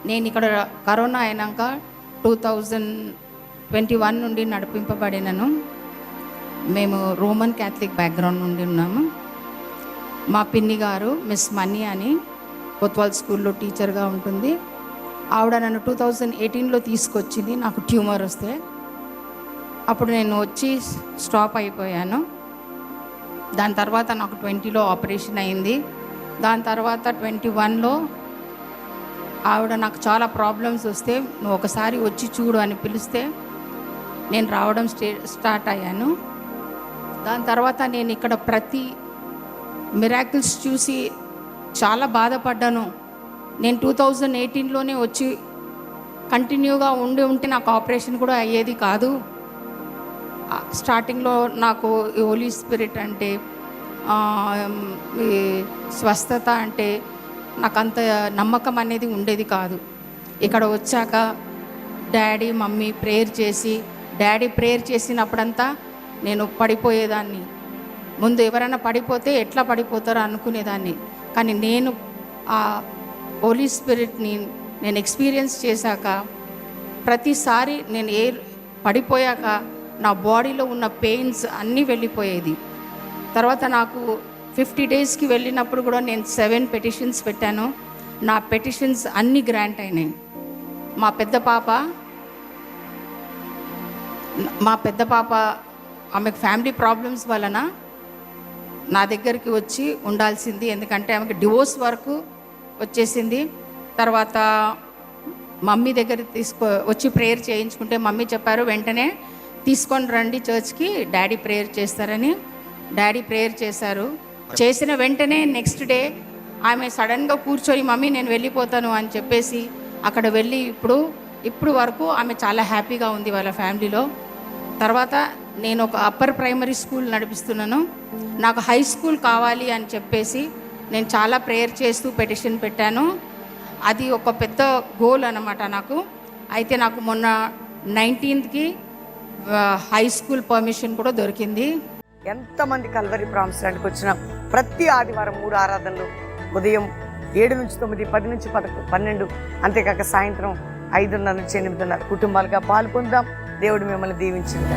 నేను ఇక్కడ కరోనా అయినాక 2021 నుండి నడిపింపబడినను. మేము రోమన్ క్యాథలిక్ బ్యాక్గ్రౌండ్ నుండి ఉన్నాము. మా పిన్ని గారు మిస్ మనీ అని కొత్వాల్ స్కూల్లో టీచర్గా ఉంటుంది. ఆవిడ నన్ను 2018లో తీసుకొచ్చింది. నాకు ట్యూమర్ వస్తే అప్పుడు నేను వచ్చి స్టాప్ అయిపోయాను. దాని తర్వాత నాకు 20లో ఆపరేషన్ అయింది. దాని తర్వాత 21లో ఆవిడ నాకు చాలా ప్రాబ్లమ్స్ వస్తే నువ్వు ఒకసారి వచ్చి చూడు అని పిలిస్తే నేను రావడం స్టార్ట్ అయ్యాను. దాని తర్వాత నేను ఇక్కడ ప్రతి మిరాకిల్స్ చూసి చాలా బాధపడ్డాను. నేను 2018లోనే వచ్చి కంటిన్యూగా ఉంటే నాకు ఆపరేషన్ కూడా అయ్యేది కాదు. స్టార్టింగ్లో నాకు హోలీ స్పిరిట్ అంటే స్వస్థత అంటే నాకు అంత నమ్మకం అనేది ఉండేది కాదు. ఇక్కడ వచ్చాక డాడీ మమ్మీ ప్రేయర్ చేసి డాడీ ప్రేయర్ చేసినప్పుడంతా నేను పడిపోయేదాన్ని. ముందు ఎవరైనా పడిపోతే ఎట్లా పడిపోతారో అనుకునేదాన్ని. కానీ నేను ఆ హోలీ స్పిరిట్ని నేను ఎక్స్పీరియన్స్ చేశాక ప్రతిసారి నేను పడిపోయాక నా బాడీలో ఉన్న పెయిన్స్ అన్నీ వెళ్ళిపోయేది. తర్వాత నాకు 50 డేస్కి వెళ్ళినప్పుడు కూడా నేను 7 పెటిషన్స్ పెట్టాను. నా పెటిషన్స్ అన్నీ గ్రాంట్ అయినాయి. మా పెద్ద పాప ఆమెకు ఫ్యామిలీ ప్రాబ్లమ్స్ వలన నా దగ్గరికి వచ్చి ఉండాల్సింది. ఎందుకంటే ఆమెకు డివోర్స్ వరకు వచ్చేసింది. తర్వాత మమ్మీ దగ్గర వచ్చి ప్రేయర్ చేయించుకుంటే మమ్మీ చెప్పారు వెంటనే తీసుకొని రండి చర్చ్కి, డాడీ ప్రేయర్ చేస్తారని. డాడీ ప్రేయర్ చేశారు. చేసిన వెంటనే నెక్స్ట్ డే ఆమె సడన్గా కూర్చొని మమ్మీ నేను వెళ్ళిపోతాను అని చెప్పేసి అక్కడ వెళ్ళి ఇప్పుడు వరకు ఆమె చాలా హ్యాపీగా ఉంది వాళ్ళ ఫ్యామిలీలో. తర్వాత నేను ఒక అప్పర్ ప్రైమరీ స్కూల్ నడిపిస్తున్నాను. నాకు హై స్కూల్ కావాలి అని చెప్పేసి నేను చాలా ప్రేయర్ చేస్తూ పెటిషన్ పెట్టాను. అది ఒక పెద్ద గోల్ అన్నమాట నాకు. అయితే నాకు మొన్న 19కి హై స్కూల్ పర్మిషన్ కూడా దొరికింది. ఎంతమంది కల్వరి ప్రామిస్ ల్యాండ్కి వచ్చిన ప్రతి ఆదివారం 3 ఆరాధనలు ఉదయం 7 నుంచి 9, 10 నుంచి 12, అంతేకాక సాయంత్రం 5:30 నుంచి 8:30 కుటుంబాలుగా పాల్పొందాం. దేవుడు మిమ్మల్ని దీవించింది.